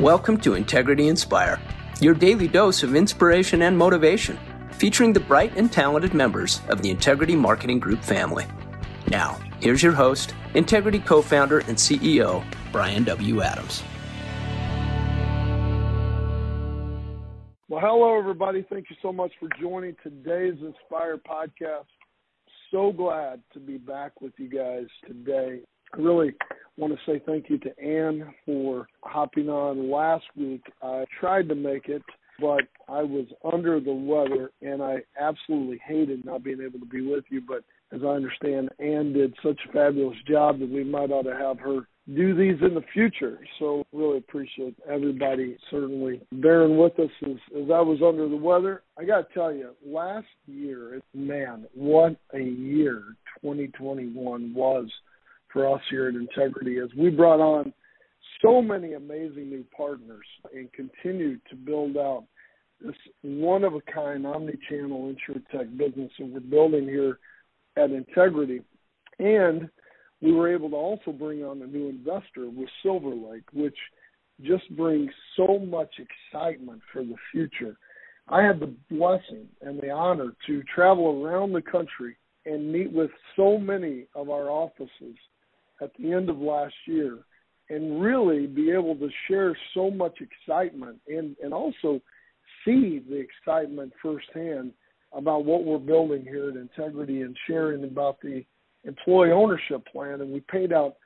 Welcome to Integrity Inspire, your daily dose of inspiration and motivation, featuring the bright and talented members of the Integrity Marketing Group family. Now, here's your host, Integrity co-founder and CEO, Brian W. Adams. Well, hello, everybody. Thank you so much for joining today's Inspire podcast. So glad to be back with you guys today. I really want to say thank you to Ann for hopping on last week. I tried to make it, but I was under the weather, and I absolutely hated not being able to be with you. But as I understand, Ann did such a fabulous job that we might ought to have her do these in the future. So really appreciate everybody certainly bearing with us as I was under the weather. I got to tell you, last year, man, what a year 2021 was for us here at Integrity, as we brought on so many amazing new partners and continued to build out this one-of-a-kind omni-channel insurtech business that we're building here at Integrity. And we were able to also bring on a new investor with Silver Lake, which just brings so much excitement for the future. I had the blessing and the honor to travel around the country and meet with so many of our offices at the end of last year and really be able to share so much excitement and also see the excitement firsthand about what we're building here at Integrity and sharing about the employee ownership plan. And we paid out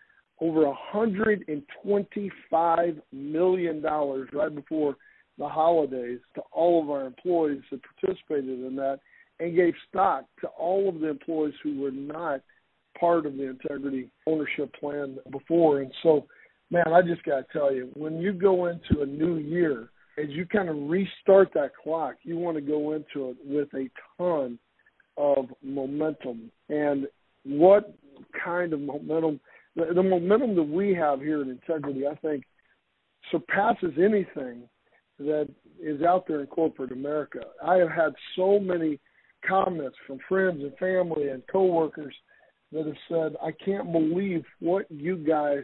over $125 million right before the holidays to all of our employees that participated in that and gave stock to all of the employees who were not part of the Integrity ownership plan before. And so, man, I just got to tell you, when you go into a new year, as you kind of restart that clock, you want to go into it with a ton of momentum. And what kind of momentum, the momentum that we have here at Integrity, I think, surpasses anything that is out there in corporate America. I have had so many comments from friends and family and coworkers that have said, I can't believe what you guys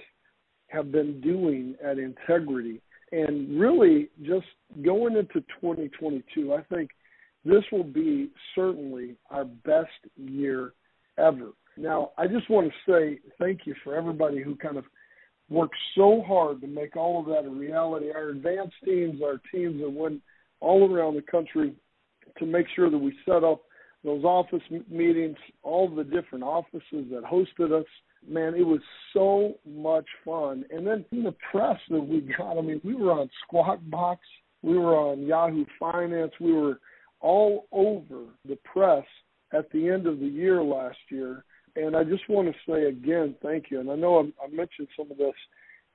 have been doing at Integrity. And really just going into 2022, I think this will be certainly our best year ever. Now, I just want to say thank you for everybody who kind of worked so hard to make all of that a reality. Our advanced teams, our teams that went all around the country to make sure that we set up those office meetings, all the different offices that hosted us. Man, it was so much fun. And then the press that we got, I mean, we were on Squawk Box, we were on Yahoo Finance, we were all over the press at the end of the year last year. And I just want to say again, thank you. And I know I mentioned some of this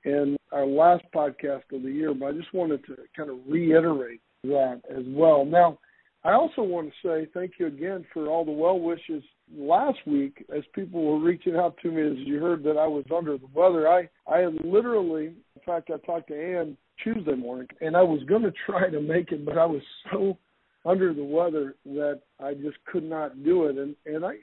in our last podcast of the year, but I just wanted to kind of reiterate that as well. Now, I also want to say thank you again for all the well wishes last week as people were reaching out to me as you heard that I was under the weather. I had literally, in fact, I talked to Ann Tuesday morning, and I was going to try to make it, but I was so under the weather that I just could not do it. And I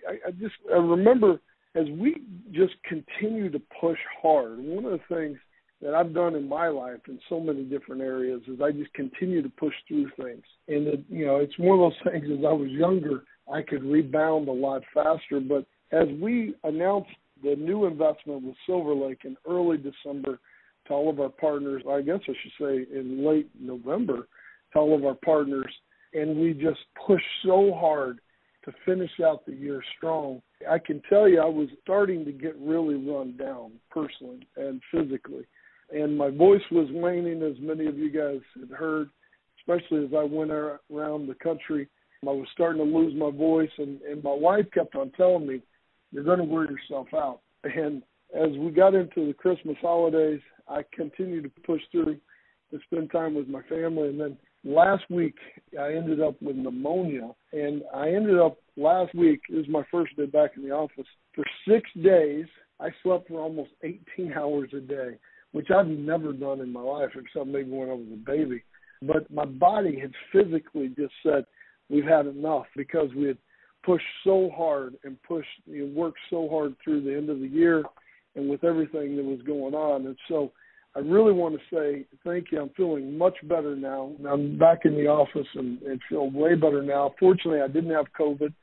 remember as we just continue to push hard, one of the things that I've done in my life in so many different areas is I just continue to push through things. And, it's one of those things as I was younger, I could rebound a lot faster. But as we announced the new investment with Silver Lake in early December to all of our partners, I guess I should say in late November to all of our partners, and we just pushed so hard to finish out the year strong, I can tell you I was starting to get really run down personally and physically. And my voice was waning, as many of you guys had heard, especially as I went around the country. I was starting to lose my voice, and my wife kept on telling me, you're going to wear yourself out. And as we got into the Christmas holidays, I continued to push through to spend time with my family. And then last week, I ended up with pneumonia. And I ended up last week, it was my first day back in the office, for 6 days, I slept for almost 18 hours a day, which I've never done in my life, except maybe when I was a baby. But my body had physically just said, we've had enough, because we had pushed so hard and worked so hard through the end of the year and with everything that was going on. And so I really want to say thank you. I'm feeling much better now. I'm back in the office and feel way better now. Fortunately, I didn't have COVID.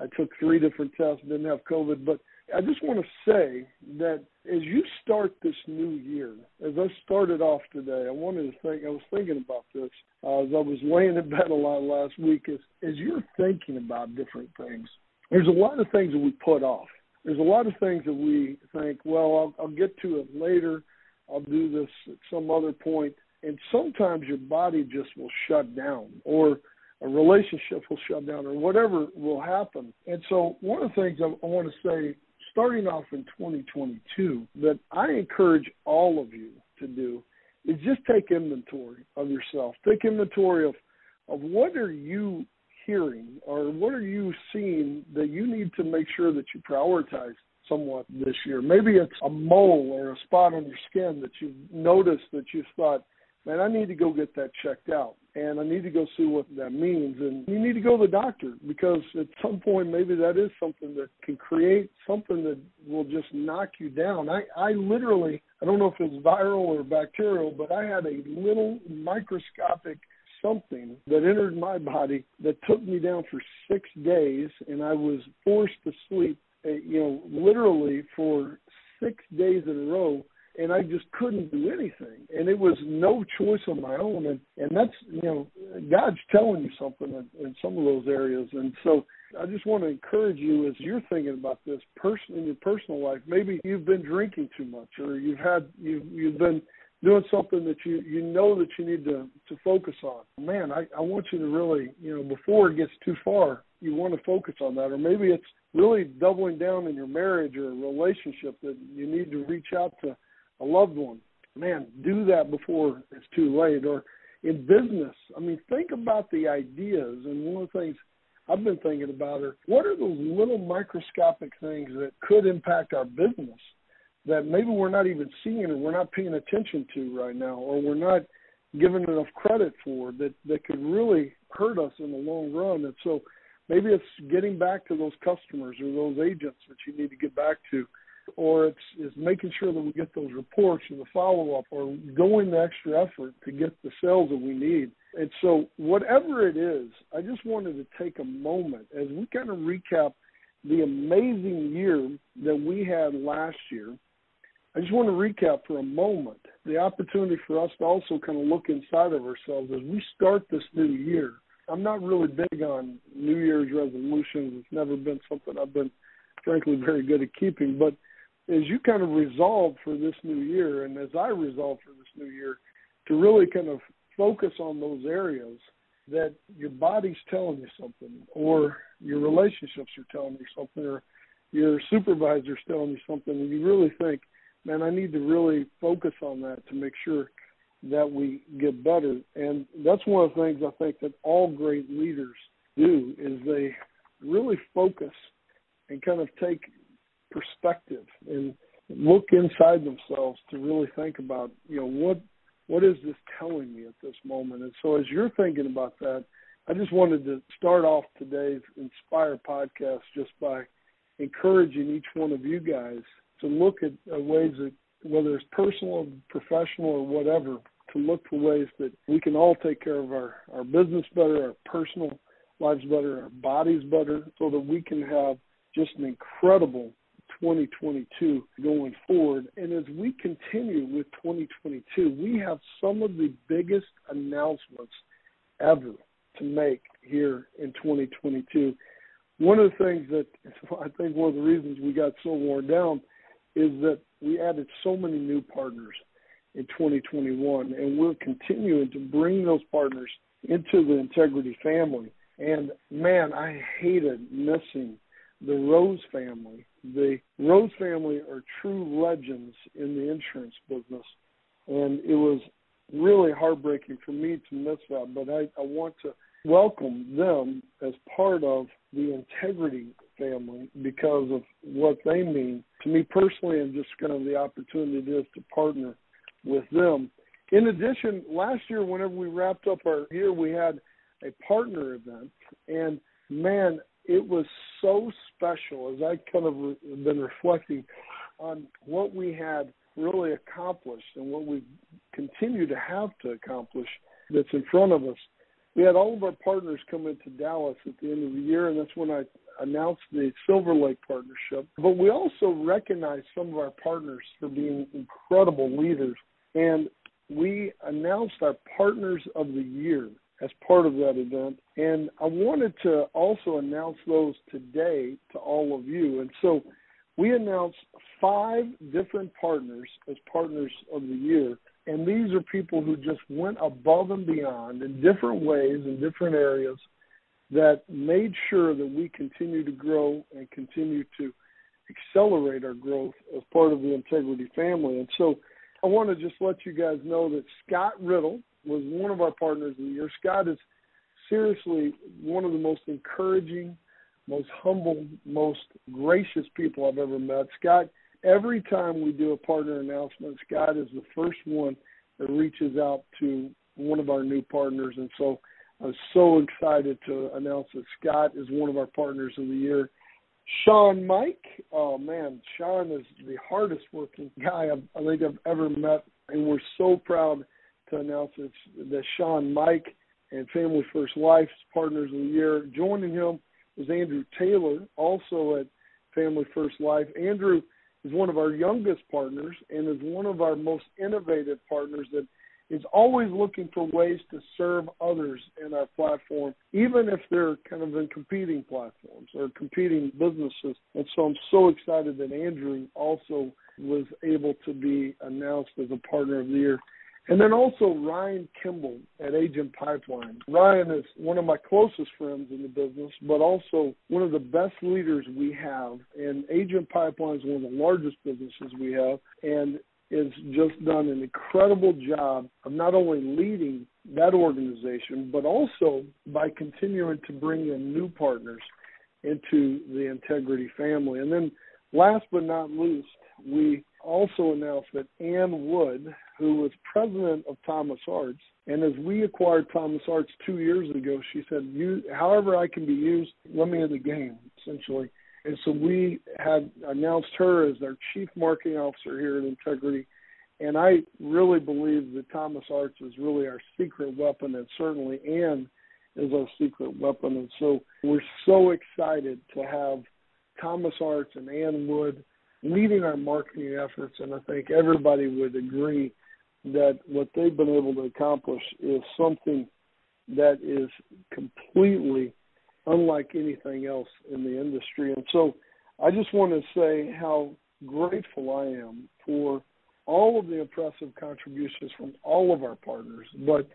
I took 3 different tests, didn't have COVID. But I just want to say that as you start this new year, as I started off today, I was thinking about this as I was laying in bed a lot last week, as you're thinking about different things. There's a lot of things that we put off. There's a lot of things that we think, well, I'll get to it later. I'll do this at some other point. And sometimes your body just will shut down, or a relationship will shut down, or whatever will happen. And so one of the things I want to say, starting off in 2022, that I encourage all of you to do is just take inventory of yourself. Take inventory of what are you hearing, or what are you seeing that you need to make sure that you prioritize somewhat this year. Maybe it's a mole or a spot on your skin that you've noticed that you've thought, man, I need to go get that checked out, and I need to go see what that means. And you need to go to the doctor, because at some point maybe that is something that can create something that will just knock you down. I literally, I don't know if it's viral or bacterial, but I had a little microscopic something that entered my body that took me down for 6 days, and I was forced to sleep literally for 6 days in a row, and I just couldn't do anything. And it was no choice of my own. And that's, God's telling you something in some of those areas. And so I just want to encourage you, as you're thinking about this in your personal life. Maybe you've been drinking too much, or you've been doing something that you know that you need to focus on. Man, I want you to really, before it gets too far, you want to focus on that. Or maybe it's really doubling down in your marriage or a relationship that you need to reach out to a loved one. Man, do that before it's too late. Or in business, think about the ideas. And one of the things I've been thinking about are, what are those little microscopic things that could impact our business that maybe we're not even seeing, or we're not paying attention to right now, or we're not giving enough credit for, that could really hurt us in the long run. And so maybe it's getting back to those customers or those agents that you need to get back to, or it's making sure that we get those reports and the follow-up, or going the extra effort to get the sales that we need. And so whatever it is, I just wanted to take a moment as we kind of recap the amazing year that we had last year. I just want to recap for a moment the opportunity for us to also kind of look inside of ourselves as we start this new year. I'm not really big on New Year's resolutions. It's never been something I've been, frankly, very good at keeping. But as you kind of resolve for this new year, and as I resolve for this new year, to really kind of focus on those areas that your body's telling you something, or your relationships are telling you something, or your supervisor's telling you something, and you really think, man, I need to really focus on that to make sure that we get better. And that's one of the things I think that all great leaders do, is they really focus and kind of take perspective and look inside themselves to really think about, what is this telling me at this moment? And so as you're thinking about that, I just wanted to start off today's Inspire podcast just by encouraging each one of you guys to look at ways that, whether it's personal, professional, or whatever, to look for ways that we can all take care of our business better, our personal lives better, our bodies better, so that we can have just an incredible 2022 going forward. And as we continue with 2022, we have some of the biggest announcements ever to make here in 2022. One of the things that I think one of the reasons we got so worn down is that we added so many new partners in 2021, and we're continuing to bring those partners into the Integrity family. And, man, I hated missing the Rose family. The Rose family are true legends in the insurance business, and it was really heartbreaking for me to miss that. But I want to welcome them as part of the Integrity family because of what they mean to me personally, and just kind of the opportunity it is to partner with them. In addition, last year, whenever we wrapped up our year, we had a partner event, and man, it was so special as I kind of been reflecting on what we had really accomplished and what we continue to have to accomplish that's in front of us. We had all of our partners come into Dallas at the end of the year, and that's when I announced the Silver Lake partnership. But we also recognized some of our partners for being incredible leaders, and we announced our Partners of the Year as part of that event. And I wanted to also announce those today to all of you. And so we announced 5 different partners as Partners of the Year. And these are people who just went above and beyond in different ways, in different areas, that made sure that we continue to grow and continue to accelerate our growth as part of the Integrity family. And so I want to just let you guys know that Scott Riddle was one of our Partners of the Year. Scott is seriously one of the most encouraging, most humble, most gracious people I've ever met. Scott, every time we do a partner announcement, Scott is the first one that reaches out to one of our new partners. And so I was so excited to announce that Scott is one of our Partners of the Year. Sean Mike, oh man, Sean is the hardest working guy I think I've ever met. And we're so proud to announce that Sean Mike and Family First Life's Partners of the Year. Joining him was Andrew Taylor, also at Family First Life. Andrew is one of our youngest partners and is one of our most innovative partners that is always looking for ways to serve others in our platform, even if they're kind of in competing platforms or competing businesses. And so I'm so excited that Andrew also was able to be announced as a Partner of the Year. And then also Ryan Kimball at Agent Pipeline. Ryan is one of my closest friends in the business, but also one of the best leaders we have. And Agent Pipeline is one of the largest businesses we have and has just done an incredible job of not only leading that organization, but also by continuing to bring in new partners into the Integrity family. And then last but not least, we also announced that Ann Wood, who was president of Thomas Arts, and as we acquired Thomas Arts 2 years ago, she said, however I can be used, let me in the game, essentially. And so we had announced her as our Chief Marketing Officer here at Integrity. And I really believe that Thomas Arts is really our secret weapon, and certainly Ann is our secret weapon. And so we're so excited to have Thomas Arts and Ann Wood leading our marketing efforts. And I think everybody would agree that what they've been able to accomplish is something that is completely unlike anything else in the industry. And so I just want to say how grateful I am for all of the impressive contributions from all of our partners. But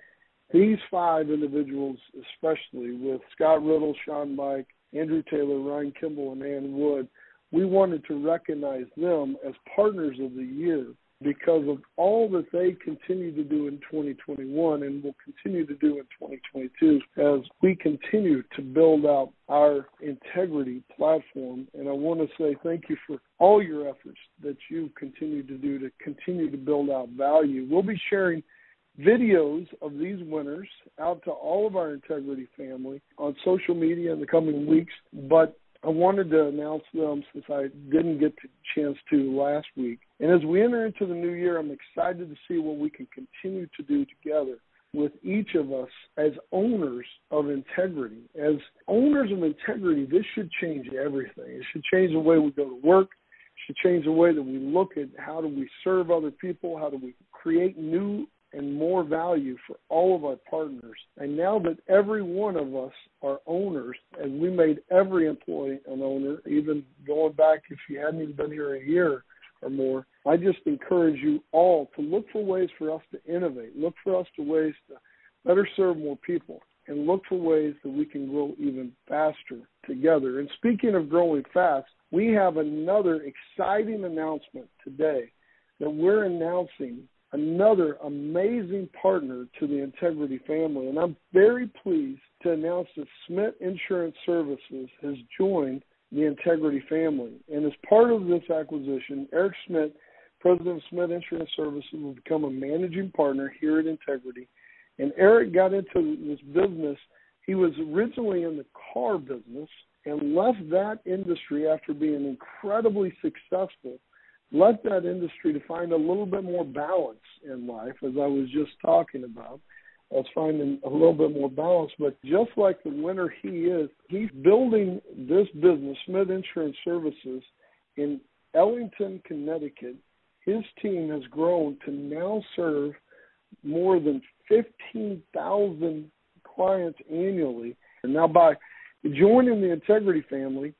these 5 individuals, especially with Scott Riddle, Sean Mike, Andrew Taylor, Ryan Kimball, and Ann Wood, we wanted to recognize them as Partners of the Year because of all that they continue to do in 2021 and will continue to do in 2022 as we continue to build out our Integrity platform. And I want to say thank you for all your efforts that you continue to do to continue to build out value. We'll be sharing videos of these winners out to all of our Integrity family on social media in the coming weeks, but I wanted to announce them since I didn't get the chance to last week. And as we enter into the new year, I'm excited to see what we can continue to do together with each of us as owners of integrity. As owners of integrity, this should change everything. It should change the way we go to work. It should change the way that we look at how do we serve other people, how do we create new and more value for all of our partners. And now that every one of us are owners, and we made every employee an owner, even going back if you hadn't even been here a year or more, I just encourage you all to look for ways for us to innovate, look for us to ways to better serve more people, and look for ways that we can grow even faster together. And speaking of growing fast, we have another exciting announcement today that we're announcing another amazing partner to the Integrity family. And I'm very pleased to announce that Schmidt Insurance Services has joined the Integrity family. And as part of this acquisition, Eric Schmidt, president of Schmidt Insurance Services, will become a managing partner here at Integrity. And Eric got into this business. He was originally in the car business and left that industry after being incredibly successful let that industry to find a little bit more balance in life, as I was just talking about. Us finding a little bit more balance, but just like the winner he is, he's building this business, Schmidt Insurance Services, in Ellington, Connecticut. His team has grown to now serve more than 15,000 clients annually. And now by joining the Integrity family,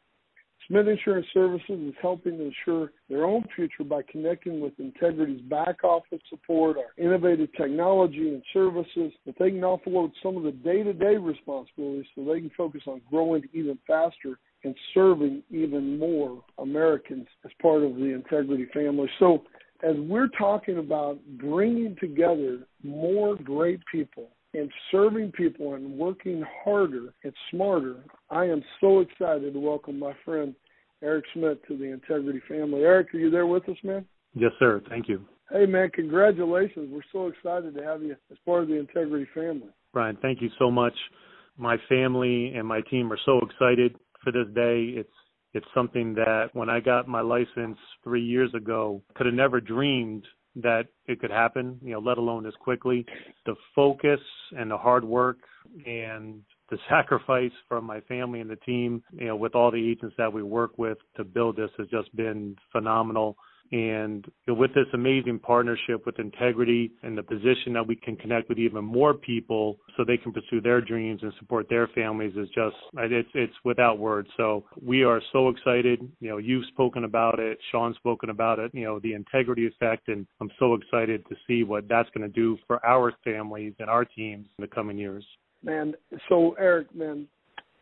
Schmidt Insurance Services is helping to ensure their own future by connecting with Integrity's back office support, our innovative technology and services, that they can offload some of the day-to-day responsibilities so they can focus on growing even faster and serving even more Americans as part of the Integrity family. So as we're talking about bringing together more great people and serving people and working harder and smarter, I am so excited to welcome my friend Eric Schmidt to the Integrity family. Eric, are you there with us, man? Yes, sir. Thank you. Hey, man, congratulations. We're so excited to have you as part of the Integrity family. Brian, thank you so much. My family and my team are so excited for this day. It's something that when I got my license 3 years ago, could have never dreamed that it could happen, let alone this quickly. The focus and the hard work and the sacrifice from my family and the team, with all the agents that we work with to build this has just been phenomenal. And with this amazing partnership with Integrity and the position that we can connect with even more people so they can pursue their dreams and support their families is just, it's without words. So we are so excited. You've spoken about it. Sean's spoken about it, the Integrity effect. And I'm so excited to see what that's going to do for our families and our teams in the coming years. Man, so Eric, man,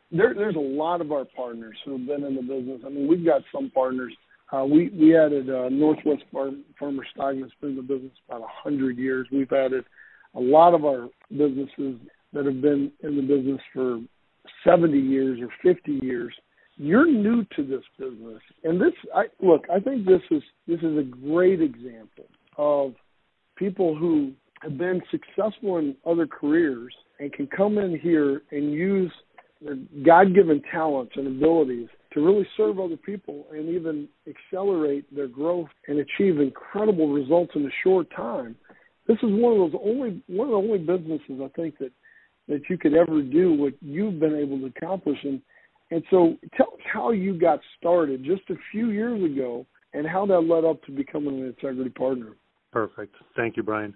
there's a lot of our partners who have been in the business. I mean, we've got some partners. We added Northwest Farmer Stockman has been in the business about 100 years. We've added a lot of our businesses that have been in the business for 70 years or 50 years. You're new to this business, and I think this is a great example of people who have been successful in other careers and can come in here and use their God-given talents and abilities to really serve other people and even accelerate their growth and achieve incredible results in a short time. This is one of the only businesses I think that you could ever do what you've been able to accomplish. And so tell us how you got started just a few years ago and how that led up to becoming an Integrity partner. Perfect. Thank you, Brian.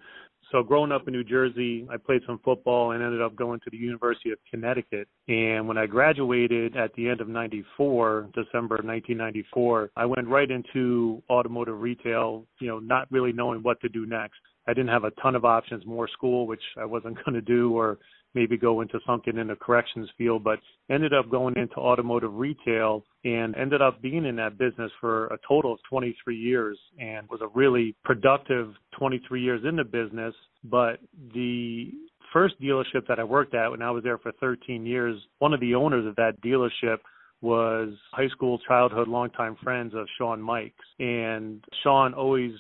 So growing up in New Jersey, I played some football and ended up going to the University of Connecticut. And when I graduated at the end of December 1994, I went right into automotive retail, not really knowing what to do next. I didn't have a ton of options, more school, which I wasn't going to do, or maybe go into something in the corrections field, but ended up going into automotive retail and ended up being in that business for a total of 23 years and was a really productive 23 years in the business. But the first dealership that I worked at when I was there for 13 years, one of the owners of that dealership was high school, childhood, longtime friends of Sean Mikes. And Sean always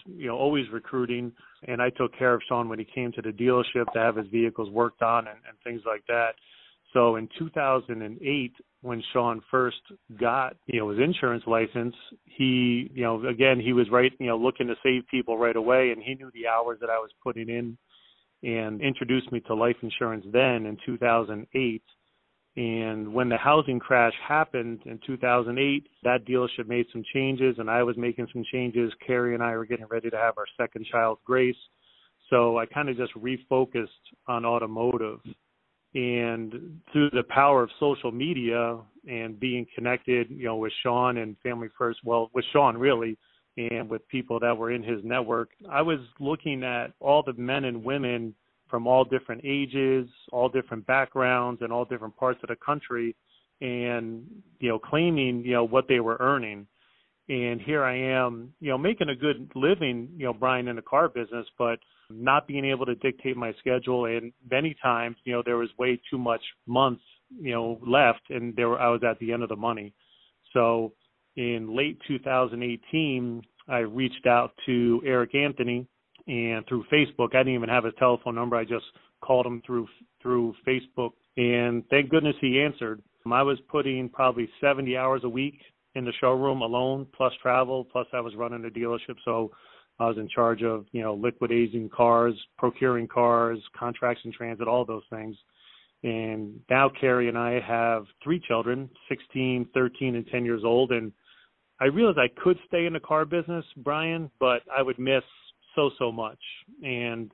recruiting. And I took care of Sean when he came to the dealership to have his vehicles worked on and things like that. So in 2008, when Sean first got, his insurance license, he, again, he was looking to save people right away. And he knew the hours that I was putting in and introduced me to life insurance then in 2008. And when the housing crash happened in 2008, that dealership made some changes, and I was making some changes. Carrie and I were getting ready to have our second child, Grace. So I kind of just refocused on automotive. And through the power of social media and being connected, with Sean and Family First, well, with Sean really, and with people that were in his network, I was looking at all the men and women from all different ages, all different backgrounds, and all different parts of the country, and, claiming, what they were earning. And here I am, making a good living, Brian, in the car business, but not being able to dictate my schedule. And many times, there was way too much months, left, and I was at the end of the money. So in late 2018, I reached out to Eric Anthony, and through Facebook. I didn't even have his telephone number. I just called him through Facebook, and thank goodness he answered. I was putting probably 70 hours a week in the showroom alone, plus travel, plus I was running the dealership. So I was in charge of, liquidating cars, procuring cars, contracts in transit, all those things. And now Carrie and I have 3 children, 16, 13, and 10 years old. And I realized I could stay in the car business, Brian, but I would miss so much. And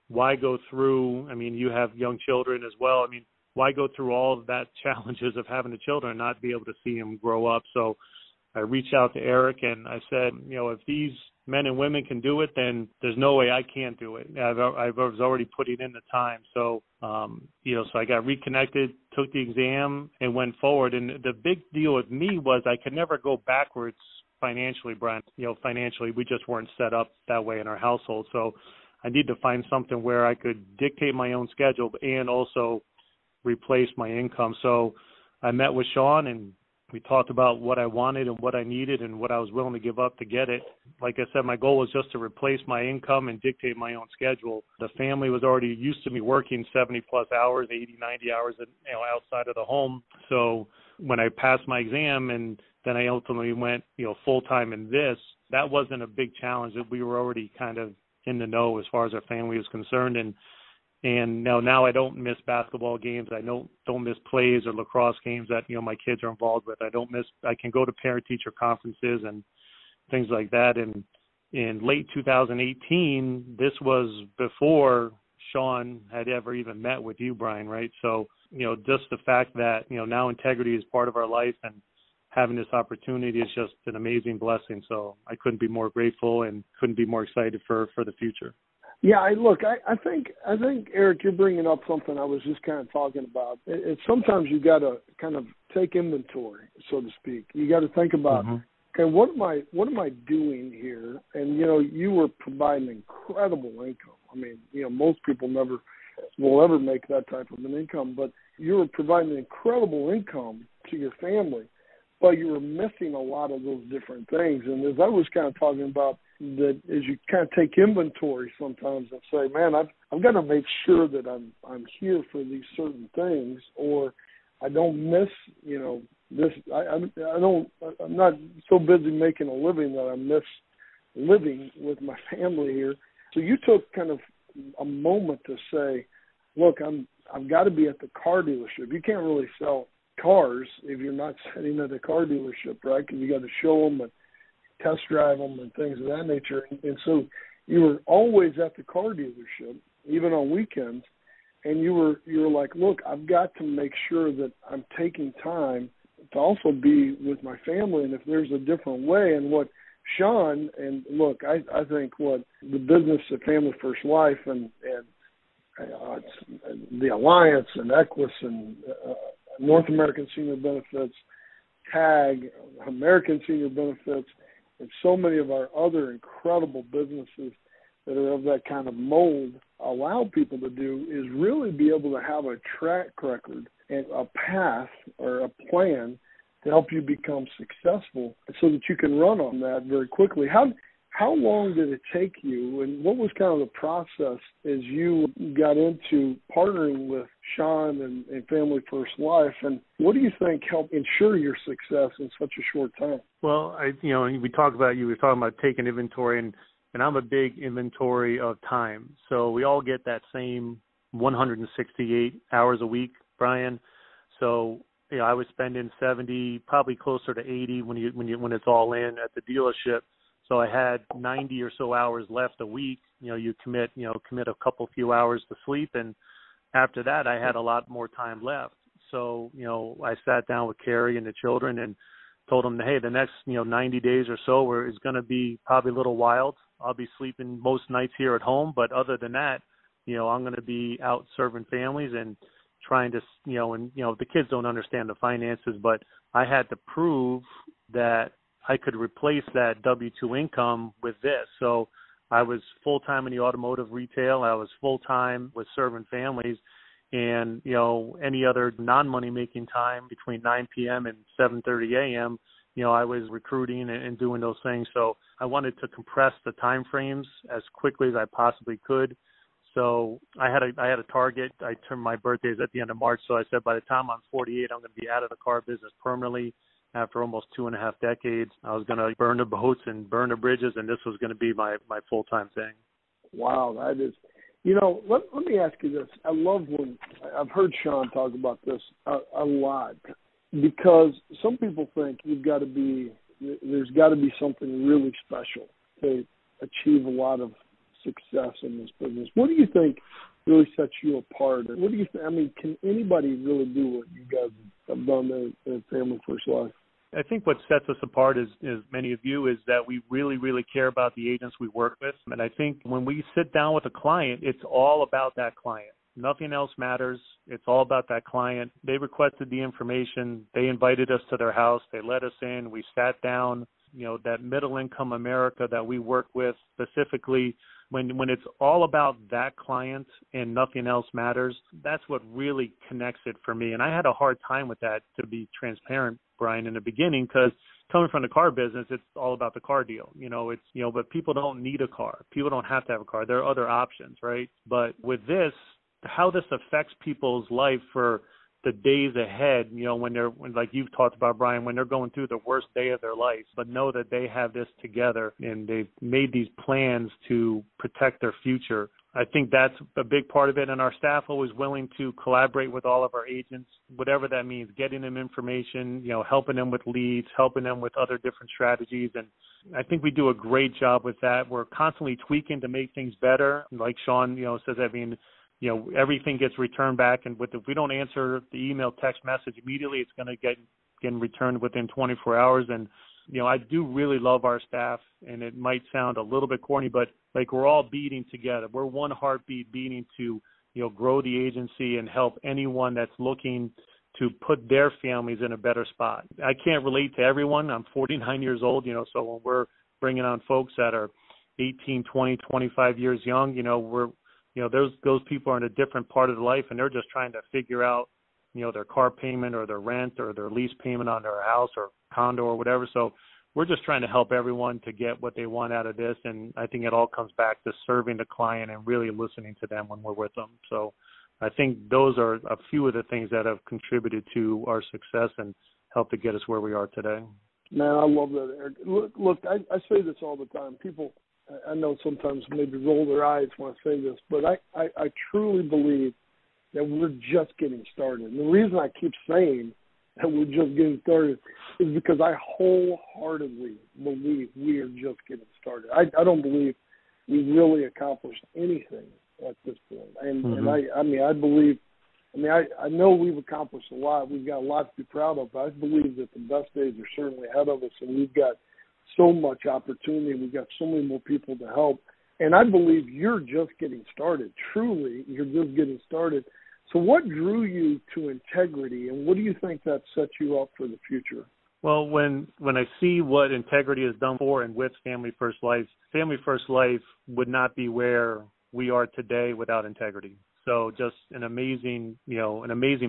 why go through, you have young children as well. Why go through all of that challenges of having the children and not be able to see them grow up? So I reached out to Eric and I said, if these men and women can do it, then there's no way I can't do it. I was already putting in the time. So, so I got reconnected, took the exam and went forward. And the big deal with me was I could never go backwards financially, Brian. Financially, we just weren't set up that way in our household. So I need to find something where I could dictate my own schedule and also replace my income. So I met with Sean and we talked about what I wanted and what I needed and what I was willing to give up to get it. Like I said, my goal was just to replace my income and dictate my own schedule. The family was already used to me working 70 plus hours, 80, 90 hours, outside of the home. So when I passed my exam and then I ultimately went, full time in this, that wasn't a big challenge. We were already kind of in the know as far as our family was concerned. And now I don't miss basketball games. I don't miss plays or lacrosse games that, my kids are involved with. I can go to parent-teacher conferences and things like that. And in late 2018, this was before Sean had ever even met with you, Brian, right? So, just the fact that, now integrity is part of our life and having this opportunity is just an amazing blessing. So I couldn't be more grateful and couldn't be more excited for the future. Yeah, I think Eric, you're bringing up something I was just kind of talking about. It's sometimes you got to kind of take inventory, so to speak. You got to think about, okay, what am I doing here? And you were providing incredible income. Most people never will ever make that type of an income, but you were providing incredible income to your family, but you were missing a lot of those different things. And as I was kind of talking about, that as you kind of take inventory sometimes and say, man, I've got to make sure that I'm here for these certain things, or I don't miss, this. I'm not so busy making a living that I miss living with my family here. So you took kind of a moment to say, look, I've got to be at the car dealership. You can't really sell cars if you're not sitting at a car dealership, right? Because you got to show them and test drive them and things of that nature. And so you were always at the car dealership, even on weekends, and you were like, look, I've got to make sure that I'm taking time to also be with my family, and if there's a different way. And what Sean, and look, I think what the business of Family First Life and the Alliance and Equus and North American Senior Benefits, TAG, American Senior Benefits, and so many of our other incredible businesses that are of that kind of mold allow people to do is really be able to have a track record and a path or a plan to help you become successful so that you can run on that very quickly. How long did it take you, and what was kind of the process as you got into partnering with Sean and Family First Life, and what do you think helped ensure your success in such a short time? Well, we were talking about taking inventory, and I'm a big inventory of time. So we all get that same 168 hours a week, Brian. So I was spending 70, probably closer to 80 when it's all in at the dealership. So I had 90 or so hours left a week. You commit a few hours to sleep, and after that, I had a lot more time left. So I sat down with Carrie and the children and told them, hey, the next 90 days or so is going to be probably a little wild. I'll be sleeping most nights here at home, but other than that, I'm going to be out serving families and trying to, the kids don't understand the finances, but I had to prove that I could replace that W-2 income with this. So I was full-time in the automotive retail. I was full-time with serving families. And, any other non-money making time between 9 p.m. and 7:30 a.m., I was recruiting and doing those things. So I wanted to compress the time frames as quickly as I possibly could. So I had a target. I turned my birthdays at the end of March. So I said, by the time I'm 48, I'm going to be out of the car business permanently. after almost 2.5 decades. I was going to burn the boats and burn the bridges, and this was going to be my full-time thing. Wow, that is, let me ask you this. I love when I've heard Sean talk about this a lot, because some people think there's got to be something really special to achieve a lot of success in this business. What do you think really sets you apart? What do you think? I mean, can anybody really do what you guys have done at Family First Life? I think what sets us apart, as many of you, is that we really, really care about the agents we work with. And I think when we sit down with a client, it's all about that client. Nothing else matters. It's all about that client. They requested the information. They invited us to their house. They let us in. We sat down. That middle-income America that we work with specifically, when it's all about that client and nothing else matters, that's what really connects it for me. And I had a hard time with that, to be transparent, Brian, in the beginning, because coming from the car business, it's all about the car deal. But people don't need a car. People don't have to have a car. There are other options, right? But with this, how this affects people's life for the days ahead, when like you've talked about, Brian, when they're going through the worst day of their life, but know that they have this together and they've made these plans to protect their future. I think that's a big part of it. And our staff always willing to collaborate with all of our agents, whatever that means, getting them information, helping them with leads, helping them with other different strategies. And I think we do a great job with that. We're constantly tweaking to make things better. Like Sean, says, everything gets returned back, and if we don't answer the email, text message immediately, it's going to get returned within 24 hours. And I do really love our staff, and it might sound a little bit corny, but like we're all beating together. We're one heartbeat beating to grow the agency and help anyone that's looking to put their families in a better spot. I can't relate to everyone. I'm 49 years old, so when we're bringing on folks that are 18, 20, 25 years young, those people are in a different part of their life, and they're just trying to figure out, their car payment or their rent or their lease payment on their house or condo or whatever. So we're just trying to help everyone to get what they want out of this. And I think it all comes back to serving the client and really listening to them when we're with them. So I think those are a few of the things that have contributed to our success and helped to get us where we are today. Man, I love that, Eric. Look, I say this all the time. People, I know sometimes maybe roll their eyes when I say this, but I truly believe that we're just getting started. And the reason I keep saying that we're just getting started is because I wholeheartedly believe we are just getting started. I don't believe we've really accomplished anything at this point. And I know we've accomplished a lot. We've got a lot to be proud of, but I believe that the best days are certainly ahead of us, and we've got so much opportunity. We've got so many more people to help. And I believe you're just getting started. Truly, you're just getting started. So what drew you to Integrity, and what do you think that sets you up for the future? Well, when I see what Integrity has done for and with Family First Life would not be where we are today without Integrity. So just an amazing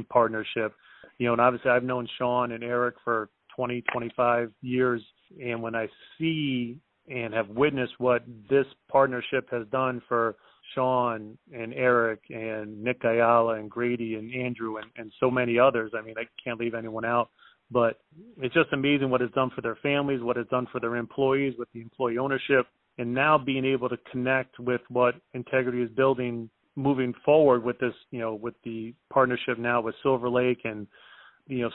partnership. And obviously I've known Sean and Eric for 20, 25 years. And when I see and have witnessed what this partnership has done for Sean and Eric and Nick Ayala and Grady and Andrew and so many others, I mean, I can't leave anyone out, but it's just amazing what it's done for their families, what it's done for their employees with the employee ownership, and now being able to connect with what Integrity is building moving forward with this, with the partnership now with Silver Lake and,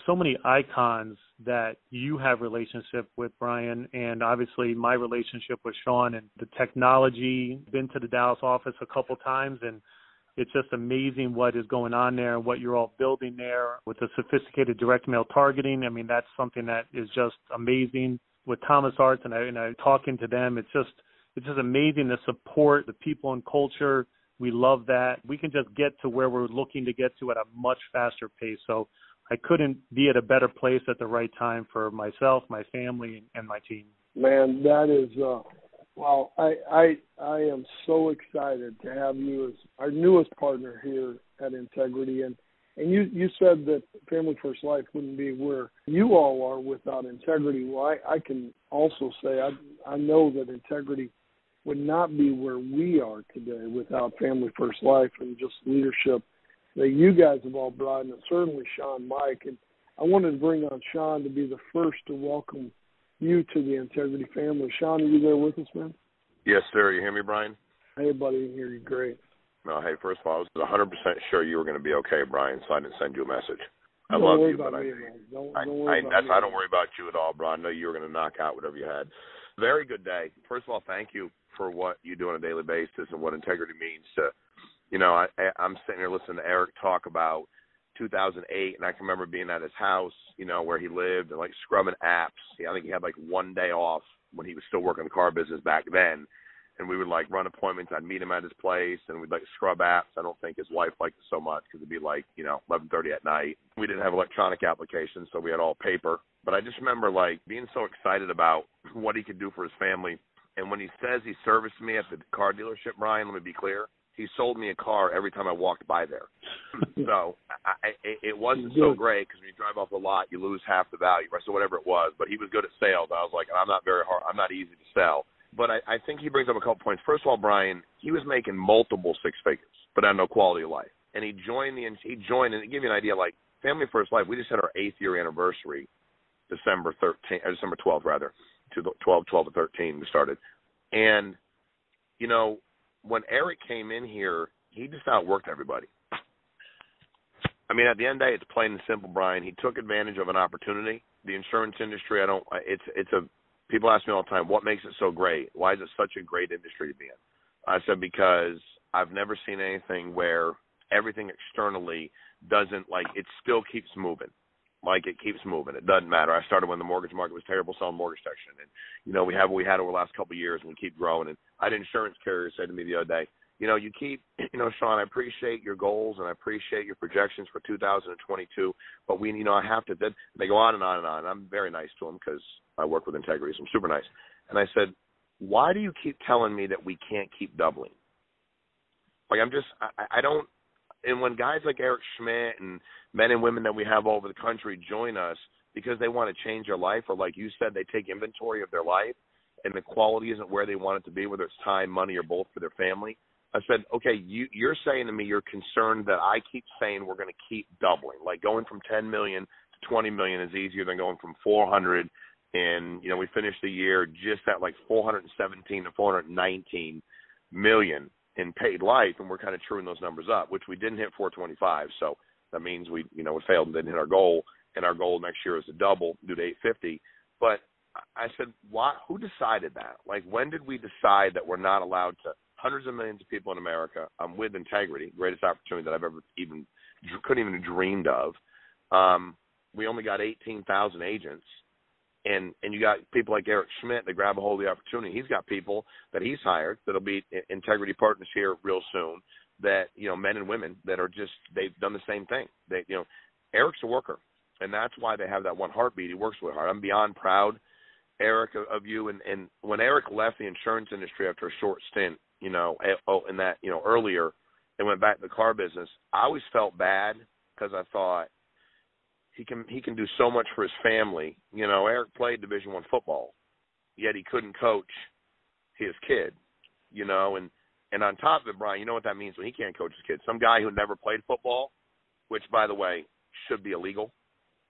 so many icons that you have relationship with, Brian, and obviously my relationship with Sean and the technology. Been to the Dallas office a couple times, and it's just amazing what is going on there and what you're all building there with the sophisticated direct mail targeting. I mean, that's something that is just amazing. With Thomas Arts and I talking to them, it's just amazing, the support, the people and culture. We love that. We can just get to where we're looking to get to at a much faster pace. So I couldn't be at a better place at the right time for myself, my family, and my team. Man, that is, well, I am so excited to have you as our newest partner here at Integrity. And you said that Family First Life wouldn't be where you all are without Integrity. Well, I can also say I know that Integrity would not be where we are today without Family First Life and just leadership that you guys have all brought, and certainly Sean, Mike. And I wanted to bring on Sean to be the first to welcome you to the Integrity family. Sean, are you there with us, man? Yes, sir. You hear me, Brian? Hey, buddy. I hear you great. No, hey, first of all, I was 100% sure you were going to be okay, Brian, so I didn't send you a message. I Don't love worry you, about but me, man. Don't worry about me. I don't worry about you at all, bro. I know you were going to knock out whatever you had. Very good day. First of all, thank you for what you do on a daily basis and what integrity means to, I'm sitting here listening to Eric talk about 2008, and I can remember being at his house, where he lived and, like, scrubbing apps. I think he had, like, one day off when he was still working the car business back then. And we would, like, run appointments. I'd meet him at his place, and we'd, like, scrub apps. I don't think his wife liked it so much because it'd be, like, 11:30 at night. We didn't have electronic applications, so we had all paper. But I just remember, like, being so excited about what he could do for his family. And when he says he serviced me at the car dealership, Brian, let me be clear, he sold me a car every time I walked by there. So it wasn't so great because when you drive off the lot, you lose half the value, right? So whatever it was. But he was good at sales. I was like, I'm not very hard. I'm not easy to sell. But I think he brings up a couple points. First of all, Brian, he was making multiple six figures, but had no quality of life. And he joined, and to give you an idea, like Family First Life, we just had our 8th year anniversary, December 12th, rather, 12 to 13 we started. And, when Eric came in here, he just outworked everybody. I mean, at the end of the day, it's plain and simple, Brian. He took advantage of an opportunity. The insurance industry, people ask me all the time, what makes it so great? Why is it such a great industry to be in? I said, because I've never seen anything where everything externally doesn't, like, it still keeps moving. Like, it keeps moving. It doesn't matter. I started when the mortgage market was terrible selling mortgage protection. And, we have what we had over the last couple of years, and we keep growing. And I had an insurance carrier say to me the other day, you keep, Sean, I appreciate your goals and I appreciate your projections for 2022, but I have to, they go on and on and on. And I'm very nice to them because I work with integrity, so I'm super nice. And I said, why do you keep telling me that we can't keep doubling? Like, I don't, and when guys like Eric Schmidt and men and women that we have all over the country join us because they want to change their life, or like you said, they take inventory of their life and the quality isn't where they want it to be, whether it's time, money, or both for their family, I said, okay, you're saying to me you're concerned that I keep saying we're going to keep doubling. Like going from 10 million to 20 million is easier than going from 400. And, we finished the year just at like 417 to 419 million in paid life. And we're kind of truing those numbers up, which we didn't hit 425. So that means we failed and didn't hit our goal. And our goal next year is to double, do to 850. But I said, who decided that? Like, when did we decide that we're not allowed to? Hundreds of millions of people in America. I'm with integrity, greatest opportunity that I've ever couldn't even dreamed of. We only got 18,000 agents, and you got people like Eric Schmidt that grab a hold of the opportunity. He's got people that he's hired that'll be integrity partners here real soon. That men and women that are they've done the same thing. Eric's a worker, and that's why they have that one heartbeat. He works really hard. I'm beyond proud, Eric, of you. And when Eric left the insurance industry after a short stint, earlier, and went back to the car business, I always felt bad because I thought he can do so much for his family. Eric played Division I football, yet he couldn't coach his kid, and on top of it, Brian, you know what that means when he can't coach his kid? Some guy who never played football, which, by the way, should be illegal,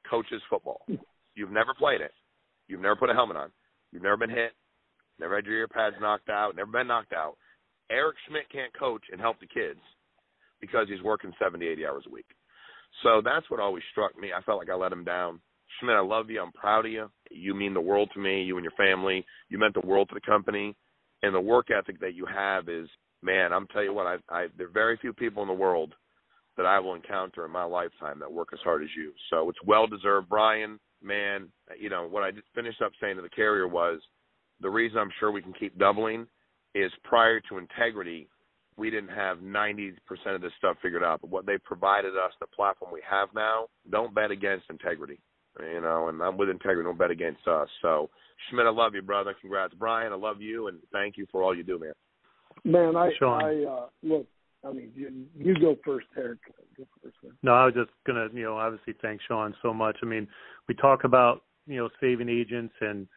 coaches football. You've never played it. You've never put a helmet on. You've never been hit. Never had your ear pads knocked out. Never been knocked out. Eric Schmidt can't coach and help the kids because he's working 70, 80 hours a week. So that's what always struck me. I felt like I let him down. Schmidt, I love you. I'm proud of you. You mean the world to me, you and your family. You meant the world to the company. And the work ethic that you have is, man, I'm telling you what, there are very few people in the world that I will encounter in my lifetime that work as hard as you. So it's well-deserved. Brian, man, what I just finished up saying to the carrier was the reason I'm sure we can keep doubling is prior to integrity, we didn't have 90% of this stuff figured out. But what they provided us, the platform we have now, don't bet against integrity. And I'm with integrity, don't bet against us. So, Schmidt, I love you, brother. Congrats. Brian, I love you, and thank you for all you do, man. Man, look, I mean, you go first, Eric. Go first, man. No, I was just going to, obviously thank Sean so much. I mean, we talk about, saving agents and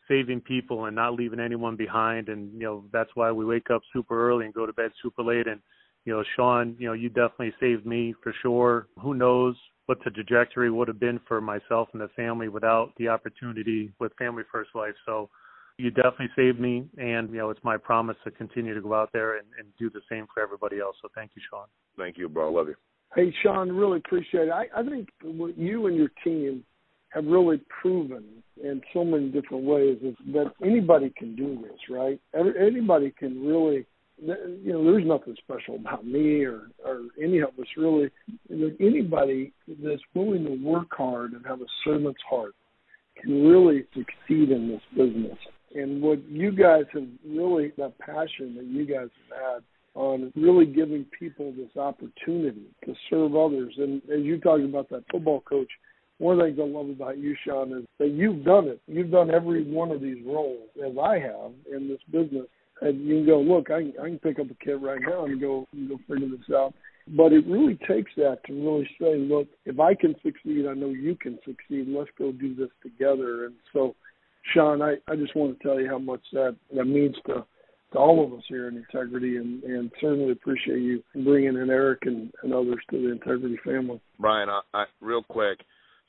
saving people and not leaving anyone behind. And, that's why we wake up super early and go to bed super late. And, Sean, you definitely saved me for sure. Who knows what the trajectory would have been for myself and the family without the opportunity with Family First Life. So you definitely saved me, and, it's my promise to continue to go out there and do the same for everybody else. So thank you, Sean. Thank you, bro. I love you. Hey, Sean, really appreciate it. I think what you and your team have really proven in so many different ways is that anybody can do this, right? Anybody can really, there's nothing special about me or any of us really. Anybody that's willing to work hard and have a servant's heart can really succeed in this business. And what you guys have really, that passion that you guys have had on really giving people this opportunity to serve others. And as you talked about that football coach, one of the things I love about you, Sean, is that you've done it. You've done every one of these roles, as I have in this business. And you can go, look, I can pick up a kid right now and go figure this out. But it really takes that to really say, look, if I can succeed, I know you can succeed. Let's go do this together. And so, Sean, I just want to tell you how much that means to all of us here in Integrity, and certainly appreciate you bringing in Eric and others to the Integrity family. Brian, I real quick,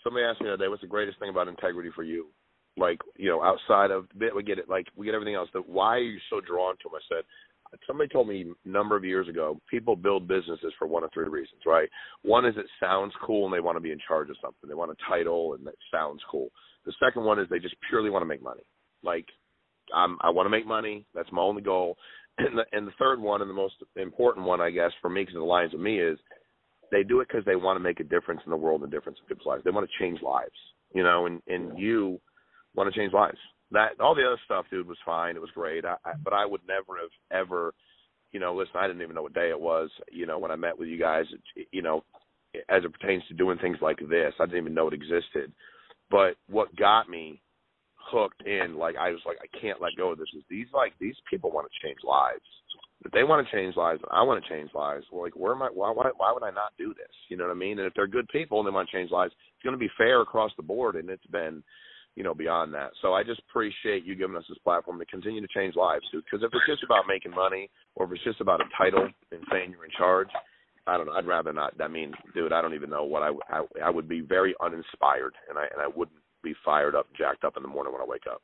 somebody asked me the other day, what's the greatest thing about Integrity for you? Like, outside of, we get it, like, we get everything else. Why are you so drawn to them? I said, somebody told me a number of years ago, people build businesses for one of three reasons, right? One is it sounds cool and they want to be in charge of something. They want a title and that sounds cool. The second one is they just purely want to make money. Like, I want to make money. That's my only goal. And the third one, and the most important one, I guess, for me, because it aligns with me, is they do it because they want to make a difference in the world and a difference in people's lives. They want to change lives, and you want to change lives. That all the other stuff, dude, was fine. It was great. But I would never have ever, listen, I didn't even know what day it was, when I met with you guys, as it pertains to doing things like this. I didn't even know it existed. But what got me hooked in, like, I was like, I can't let go of this, is these people want to change lives. If they want to change lives, and I want to change lives, well, like, why would I not do this? You know what I mean? And if they're good people and they want to change lives, it's going to be fair across the board, and it's been, beyond that. So I just appreciate you giving us this platform to continue to change lives, dude, because if it's just about making money, or if it's just about a title and saying you're in charge, I don't know. I'd rather not. I mean, dude, I don't even know what I would be very uninspired, and I wouldn't be fired up, jacked up in the morning when I wake up.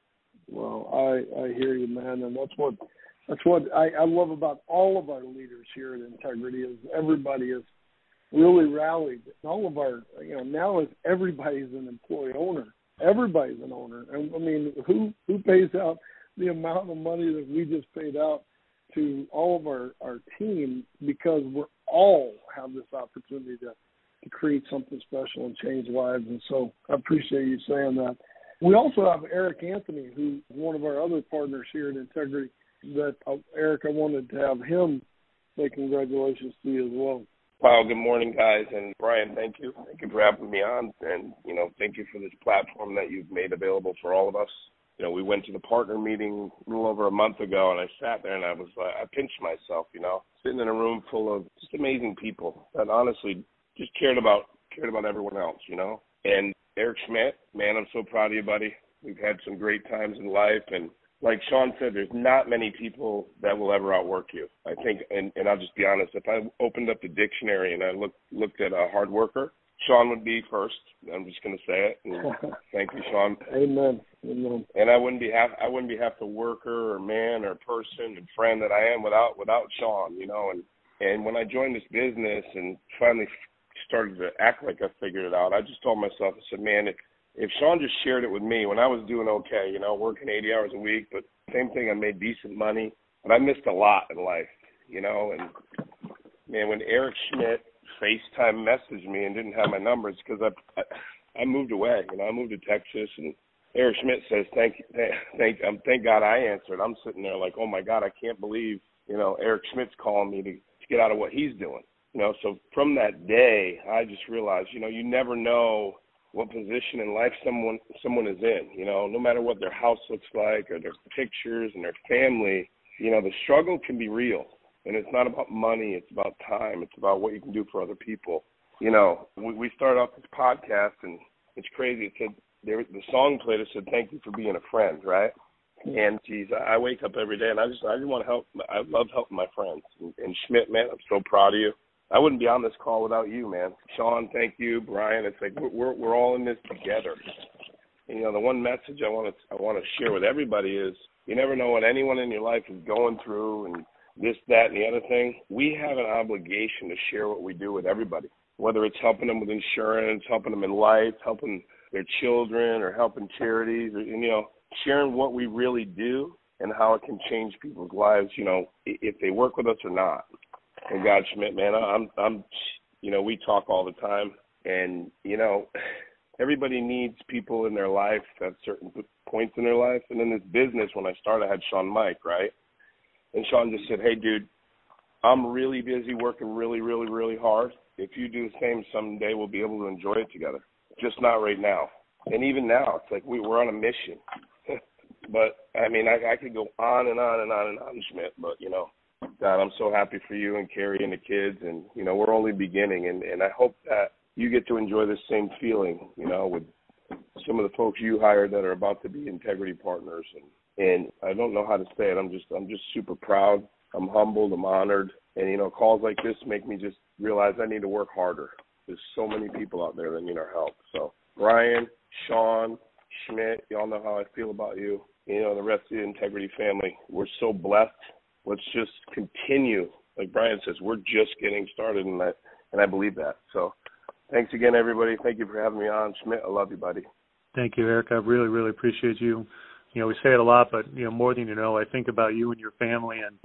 Well, I hear you, man, and that's what I love about all of our leaders here at Integrity is everybody is really rallied. All of our, now is everybody's an employee owner. Everybody's an owner, and I mean, who pays out the amount of money that we just paid out to all of our team, because we're all have this opportunity to create something special and change lives. And so I appreciate you saying that. We also have Eric Anthony, who's one of our other partners here at Integrity, that, Eric, I wanted to have him say congratulations to you as well. Wow, good morning, guys. And Brian, thank you. Thank you for having me on. And, thank you for this platform that you've made available for all of us. We went to the partner meeting a little over a month ago, and I sat there and I pinched myself, sitting in a room full of just amazing people that honestly just cared about everyone else, And Eric Schmidt, man, I'm so proud of you, buddy. We've had some great times in life, and like Sean said, there's not many people that will ever outwork you. I think, and I'll just be honest, if I opened up the dictionary and I looked at a hard worker, Sean would be first. I'm just going to say it. And thank you, Sean. Amen. And I wouldn't be half the worker or man or person and friend that I am without Sean, And when I joined this business and finally started to act like I figured it out, I just told myself, I said, man, if Sean just shared it with me when I was doing okay, working 80 hours a week, but same thing, I made decent money, but I missed a lot in life, And, man, when Eric Schmidt FaceTime messaged me and didn't have my numbers, because I moved away, I moved to Texas, and Eric Schmidt says, thank God I answered. I'm sitting there like, oh my God, I can't believe, Eric Schmidt's calling me to get out of what he's doing. So from that day, I just realized, you never know what position in life someone is in, no matter what their house looks like or their pictures and their family, the struggle can be real. And it's not about money. It's about time. It's about what you can do for other people. We started off this podcast, and it's crazy. It said, the song played, it said, thank you for being a friend, right? And, geez, I wake up every day, and I just want to help. I love helping my friends. And Schmidt, man, I'm so proud of you. I wouldn't be on this call without you, man. Sean, thank you. Brian, it's like we're all in this together. And, you know, the one message I want to share with everybody is you never know what anyone in your life is going through and this, that, and the other thing. We have an obligation to share what we do with everybody, whether it's helping them with insurance, helping them in life, helping their children, or helping charities, or, you know, sharing what we really do and how it can change people's lives, you know, if they work with us or not. And God, Schmidt, man, I'm, you know, we talk all the time, and, you know, everybody needs people in their life at certain points in their life. And in this business, when I started, I had Sean Mike, right? And Sean just said, hey, dude, I'm really busy working really, really, really hard. If you do the same, someday we'll be able to enjoy it together. Just not right now. And even now, it's like we're on a mission. But, I mean, I could go on and on and on and on, Schmidt. But, you know, God, I'm so happy for you and Carrie and the kids. And, you know, we're only beginning. And I hope that you get to enjoy the same feeling, you know, with some of the folks you hired that are about to be integrity partners. And I don't know how to say it. I'm just super proud. I'm humbled. I'm honored. And, you know, calls like this make me just realize I need to work harder. There's so many people out there that need our help. So, Brian, Sean, Schmidt, y'all know how I feel about you. You know, the rest of the integrity family, we're so blessed. Let's just continue. Like Brian says, we're just getting started, and I believe that. So, thanks again, everybody. Thank you for having me on. Schmidt, I love you, buddy. Thank you, Eric. I really, really appreciate you. You know, we say it a lot, but, you know, more than you know, I think about you and your family and,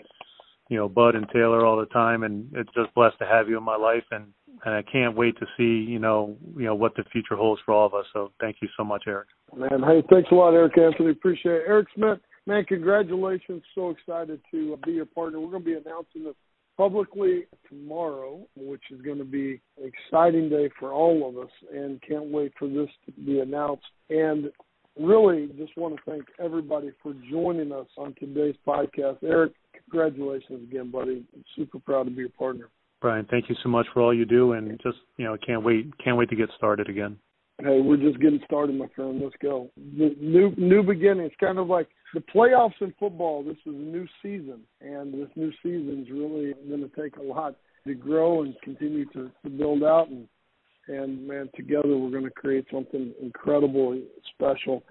you know, Bud and Taylor all the time, and it's just blessed to have you in my life, and I can't wait to see, you know, what the future holds for all of us. So thank you so much, Eric. Man, hey, thanks a lot, Eric Anthony. Appreciate it. Eric Schmidt, man, congratulations. So excited to be your partner. We're going to be announcing this publicly tomorrow, which is going to be an exciting day for all of us, and can't wait for this to be announced. And really just want to thank everybody for joining us on today's podcast. Eric, congratulations again, buddy. I'm super proud to be your partner. Brian, thank you so much for all you do, and just, you know, can't wait to get started again. Hey, we're just getting started, my friend. Let's go. New beginnings, kind of like the playoffs in football. This is a new season, and this new season is really going to take a lot to grow and continue to build out. And man, together we're going to create something incredible, special.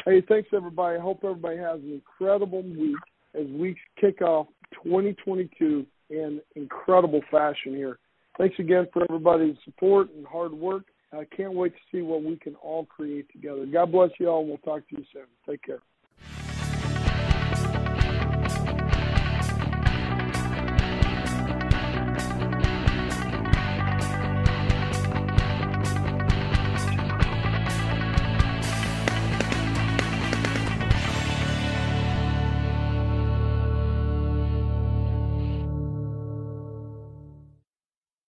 Hey, thanks, everybody. I hope everybody has an incredible week as we kick off 2022 in incredible fashion here. Thanks again for everybody's support and hard work. I can't wait to see what we can all create together. God bless you all, and we'll talk to you soon. Take care.